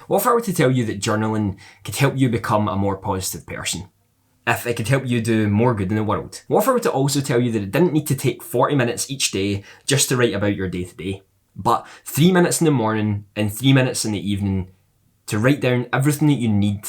What if I were to tell you that journaling could help you become a more positive person? If it could help you do more good in the world? What if I were to also tell you that it didn't need to take 40 minutes each day just to write about your day to day, but 3 minutes in the morning and 3 minutes in the evening to write down everything that you need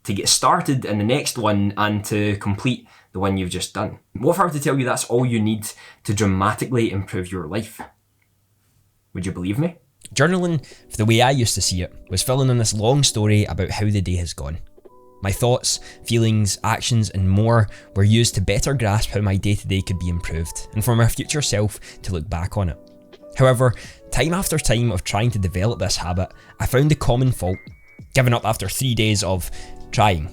to get started in the next one and to complete the one you've just done? What if I were to tell you that's all you need to dramatically improve your life? Would you believe me? Journaling, for the way I used to see it, was filling in this long story about how the day has gone. My thoughts, feelings, actions and more were used to better grasp how my day-to-day could be improved and for my future self to look back on it. However, time after time of trying to develop this habit, I found the common fault: giving up after 3 days of trying.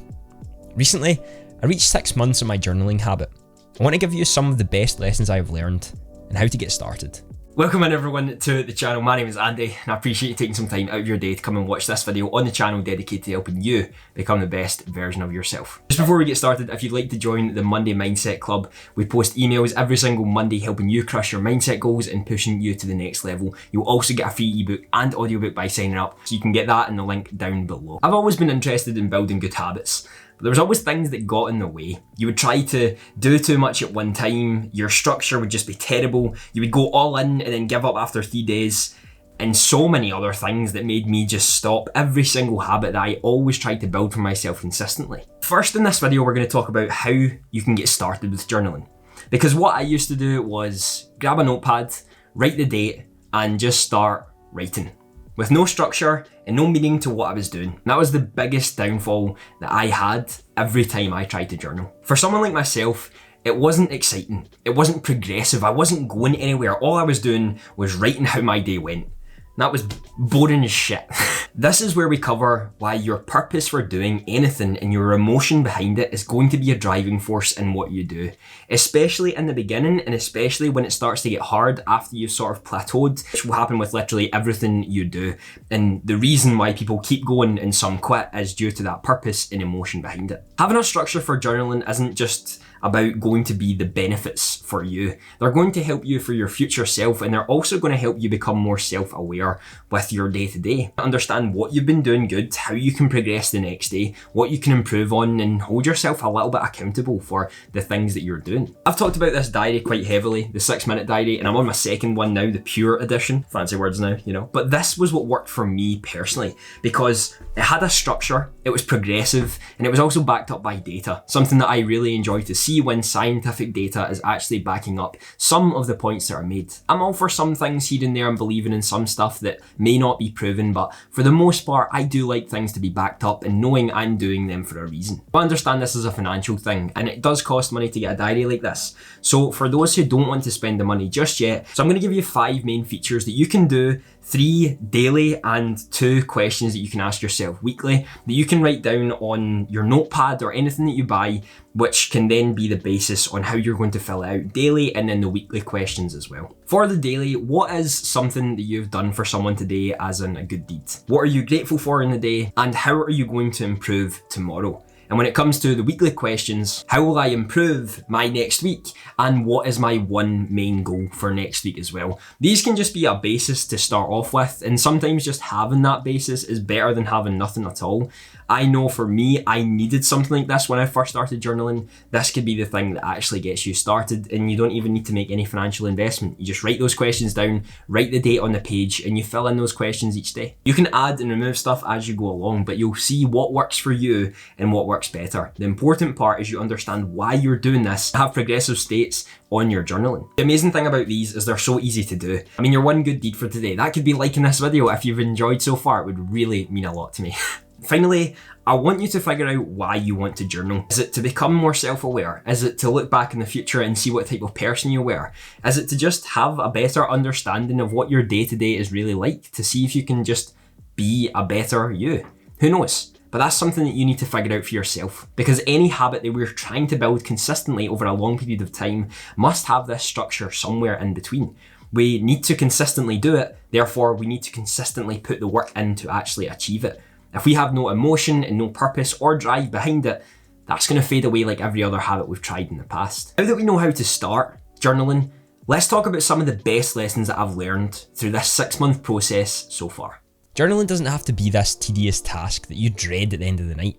Recently, I reached 6 months of my journaling habit. I want to give you some of the best lessons I have learned and how to get started. Welcome in everyone to the channel. My name is Andy and I appreciate you taking some time out of your day to come and watch this video on the channel dedicated to helping you become the best version of yourself. Just before we get started, if you'd like to join the Monday Mindset Club, we post emails every single Monday helping you crush your mindset goals and pushing you to the next level. You'll also get a free ebook and audiobook by signing up, so you can get that in the link down below. I've always been interested in building good habits. There was always things that got in the way. You would try to do too much at one time, your structure would just be terrible, you would go all in and then give up after 3 days, and so many other things that made me just stop every single habit that I always tried to build for myself consistently. First in this video, we're going to talk about how you can get started with journaling. Because what I used to do was grab a notepad, write the date, and just start writing, with no structure and no meaning to what I was doing. And that was the biggest downfall that I had every time I tried to journal. For someone like myself, it wasn't exciting, it wasn't progressive, I wasn't going anywhere. All I was doing was writing how my day went. And that was boring as shit. This is where we cover why your purpose for doing anything and your emotion behind it is going to be a driving force in what you do, especially in the beginning and especially when it starts to get hard after you've sort of plateaued, which will happen with literally everything you do. And the reason why people keep going and some quit is due to that purpose and emotion behind it. Having a structure for journaling isn't just about going to be the benefits for you. They're going to help you for your future self, and they're also going to help you become more self-aware with your day-to-day. Understand what you've been doing good, how you can progress the next day, what you can improve on, and hold yourself a little bit accountable for the things that you're doing. I've talked about this diary quite heavily, the 6-minute diary, and I'm on my second one now, the pure edition. Fancy words now, you know. But this was what worked for me personally, because it had a structure, it was progressive, and it was also backed up by data, something that I really enjoy to see when scientific data is actually backing up some of the points that are made. I'm all for some things here and there and believing in some stuff that may not be proven, but for the most part, I do like things to be backed up and knowing I'm doing them for a reason. I understand this is a financial thing and it does cost money to get a diary like this. So for those who don't want to spend the money just yet, so I'm going to give you 5 main features that you can do, 3 daily and 2 questions that you can ask yourself weekly that you can write down on your notepad or anything that you buy, which can then be the basis on how you're going to fill it out daily and then the weekly questions as well. For the daily, what is something that you've done for someone today as in a good deed? What are you grateful for in the day and how are you going to improve tomorrow? And when it comes to the weekly questions, how will I improve my next week? And what is my one main goal for next week as well? These can just be a basis to start off with, and sometimes just having that basis is better than having nothing at all. I know for me, I needed something like this when I first started journaling. This could be the thing that actually gets you started, and you don't even need to make any financial investment. You just write those questions down, write the date on the page, and you fill in those questions each day. You can add and remove stuff as you go along, but you'll see what works for you and what works better. The important part is you understand why you're doing this, have progressive states on your journaling. The amazing thing about these is they're so easy to do. I mean, your one good deed for today, that could be liking this video. If you've enjoyed so far, it would really mean a lot to me. Finally, I want you to figure out why you want to journal. Is it to become more self-aware? Is it to look back in the future and see what type of person you were? Is it to just have a better understanding of what your day-to-day is really like, to see if you can just be a better you? Who knows? But that's something that you need to figure out for yourself, because any habit that we're trying to build consistently over a long period of time must have this structure somewhere in between. We need to consistently do it, therefore we need to consistently put the work in to actually achieve it. If we have no emotion and no purpose or drive behind it, that's going to fade away like every other habit we've tried in the past. Now that we know how to start journaling, let's talk about some of the best lessons that I've learned through this 6-month process so far. Journaling doesn't have to be this tedious task that you dread at the end of the night.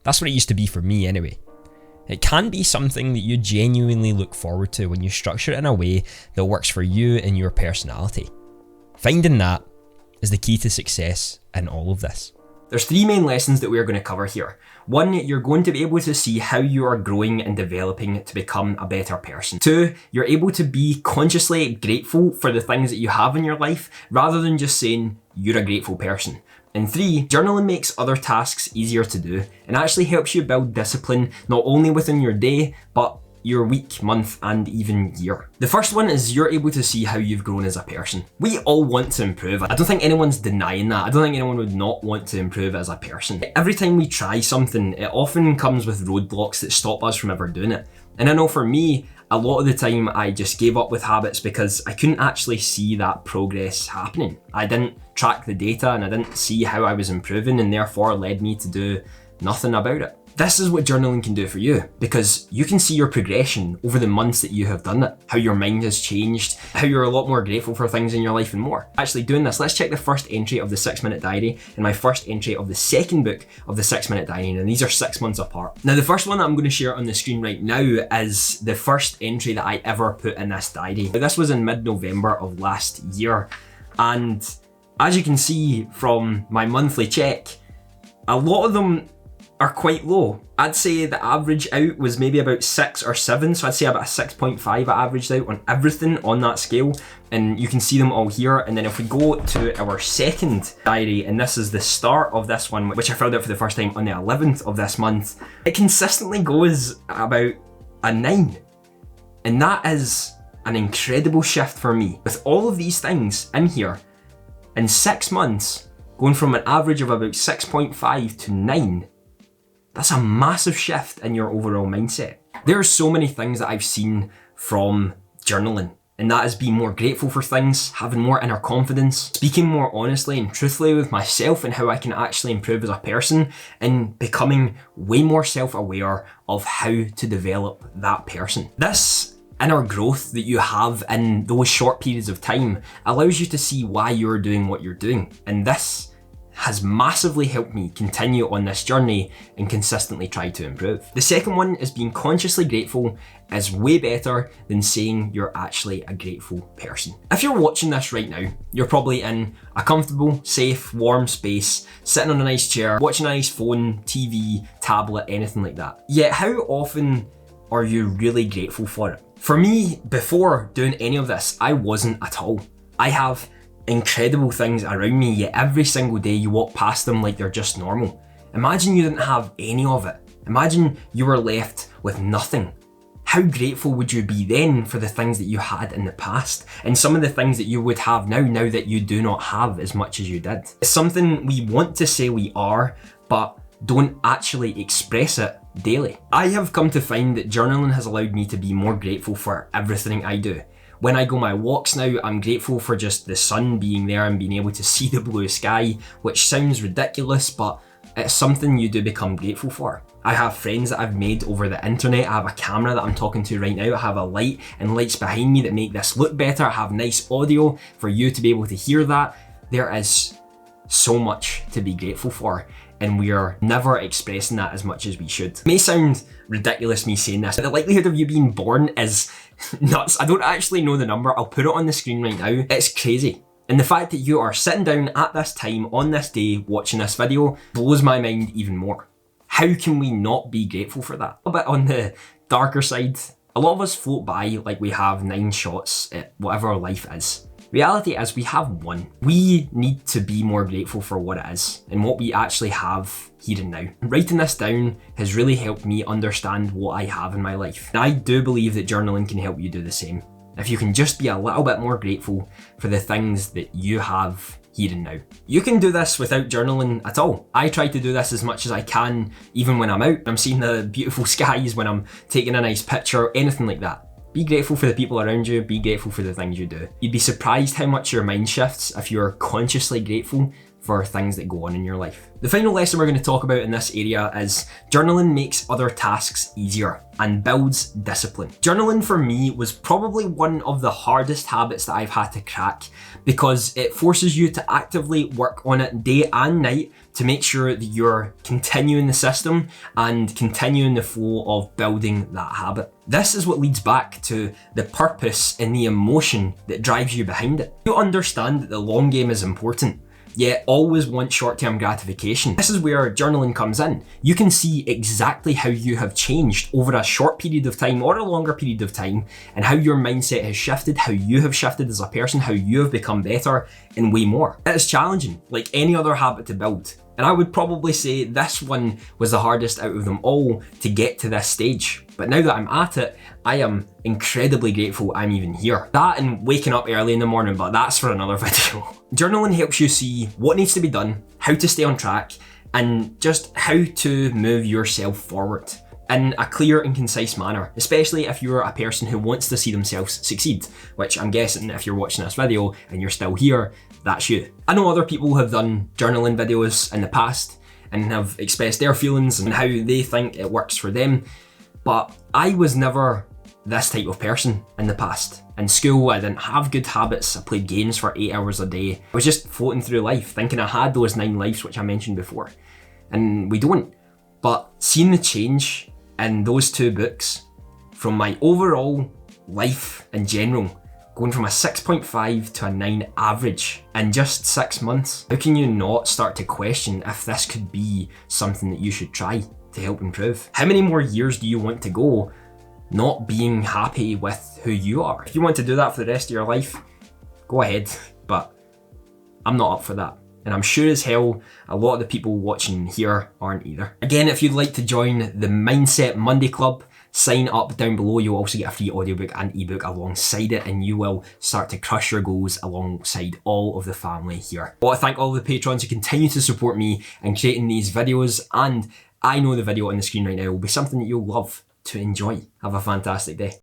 That's what it used to be for me anyway. It can be something that you genuinely look forward to when you structure it in a way that works for you and your personality. Finding that is the key to success in all of this. There's 3 main lessons that we're going to cover here. 1, you're going to be able to see how you are growing and developing to become a better person. 2, you're able to be consciously grateful for the things that you have in your life rather than just saying you're a grateful person. And 3, journaling makes other tasks easier to do and actually helps you build discipline not only within your day, but your week, month, and even year. The first one is you're able to see how you've grown as a person. We all want to improve. I don't think anyone's denying that. I don't think anyone would not want to improve as a person. Every time we try something, it often comes with roadblocks that stop us from ever doing it. And I know for me, a lot of the time I just gave up with habits because I couldn't actually see that progress happening. I didn't track the data and I didn't see how I was improving, and therefore led me to do nothing about it. This is what journaling can do for you, because you can see your progression over the months that you have done it, how your mind has changed, how you're a lot more grateful for things in your life and more. Actually doing this, let's check the first entry of the 6-minute diary and my first entry of the second book of the 6-minute diary, and these are 6 months apart. Now the first one that I'm going to share on the screen right now is the first entry that I ever put in this diary. This was in mid-November of last year, and as you can see from my monthly check, a lot of them are quite low. I'd say the average out was maybe about 6 or 7, so I'd say about a 6.5 I averaged out on everything on that scale, and you can see them all here. And then if we go to our second diary, and this is the start of this one, which I filled out for the first time on the 11th of this month, it consistently goes about a 9. And that is an incredible shift for me. With all of these things in here, in 6 months, going from an average of about 6.5 to 9, that's a massive shift in your overall mindset. There are so many things that I've seen from journaling, and that is being more grateful for things, having more inner confidence, speaking more honestly and truthfully with myself and how I can actually improve as a person, and becoming way more self-aware of how to develop that person. This inner growth that you have in those short periods of time allows you to see why you're doing what you're doing, and this has massively helped me continue on this journey and consistently try to improve. The second one is being consciously grateful is way better than saying you're actually a grateful person. If you're watching this right now, you're probably in a comfortable, safe, warm space, sitting on a nice chair, watching a nice phone, TV, tablet, anything like that. Yet how often are you really grateful for it? For me, before doing any of this, I wasn't at all. I have incredible things around me, yet every single day you walk past them like they're just normal. Imagine you didn't have any of it. Imagine you were left with nothing. How grateful would you be then for the things that you had in the past, and some of the things that you would have now that you do not have as much as you did? It's something we want to say we are, but don't actually express it daily. I have come to find that journaling has allowed me to be more grateful for everything I do. When I go my walks now, I'm grateful for just the sun being there and being able to see the blue sky, which sounds ridiculous, but it's something you do become grateful for. I have friends that I've made over the internet. I have a camera that I'm talking to right now. I have a light and lights behind me that make this look better. I have nice audio for you to be able to hear that. There is so much to be grateful for, and we are never expressing that as much as we should. It may sound ridiculous me saying this, but the likelihood of you being born is nuts. I don't actually know the number. I'll put it on the screen right now. It's crazy. And the fact that you are sitting down at this time on this day watching this video blows my mind even more. How can we not be grateful for that? A bit on the darker side, a lot of us float by like we have 9 shots at whatever our life is. Reality is we have one. We need to be more grateful for what it is and what we actually have here and now. Writing this down has really helped me understand what I have in my life. And I do believe that journaling can help you do the same. If you can just be a little bit more grateful for the things that you have here and now. You can do this without journaling at all. I try to do this as much as I can, even when I'm out. I'm seeing the beautiful skies, when I'm taking a nice picture, anything like that. Be grateful for the people around you, be grateful for the things you do. You'd be surprised how much your mind shifts if you're consciously grateful for things that go on in your life. The final lesson we're going to talk about in this area is journaling makes other tasks easier and builds discipline. Journaling for me was probably one of the hardest habits that I've had to crack because it forces you to actively work on it day and night to make sure that you're continuing the system and continuing the flow of building that habit. This is what leads back to the purpose and the emotion that drives you behind it. You understand that the long game is important, yet always want short-term gratification. This is where journaling comes in. You can see exactly how you have changed over a short period of time or a longer period of time, and how your mindset has shifted, how you have shifted as a person, how you have become better, and way more. It is challenging, like any other habit to build. And I would probably say this one was the hardest out of them all to get to this stage. But now that I'm at it, I am incredibly grateful I'm even here. That and waking up early in the morning, but that's for another video. Journaling helps you see what needs to be done, how to stay on track, and just how to move yourself forward in a clear and concise manner, especially if you're a person who wants to see themselves succeed, which I'm guessing if you're watching this video and you're still here, that's you. I know other people have done journaling videos in the past and have expressed their feelings and how they think it works for them, but I was never this type of person in the past. In school, I didn't have good habits. I played games for 8 hours a day. I was just floating through life, thinking I had those 9 lives, which I mentioned before. And we don't. But seeing the change in those 2 books, from my overall life in general, going from a 6.5 to a 9 average in just 6 months, how can you not start to question if this could be something that you should try to help improve? How many more years do you want to go not being happy with who you are? If you want to do that for the rest of your life, go ahead, but I'm not up for that. And I'm sure as hell a lot of the people watching here aren't either. Again, if you'd like to join the Mindset Monday Club, sign up down below. You'll also get a free audiobook and ebook alongside it, and you will start to crush your goals alongside all of the family here. I want to thank all of the patrons who continue to support me in creating these videos, and I know the video on the screen right now will be something that you'll love to enjoy. Have a fantastic day.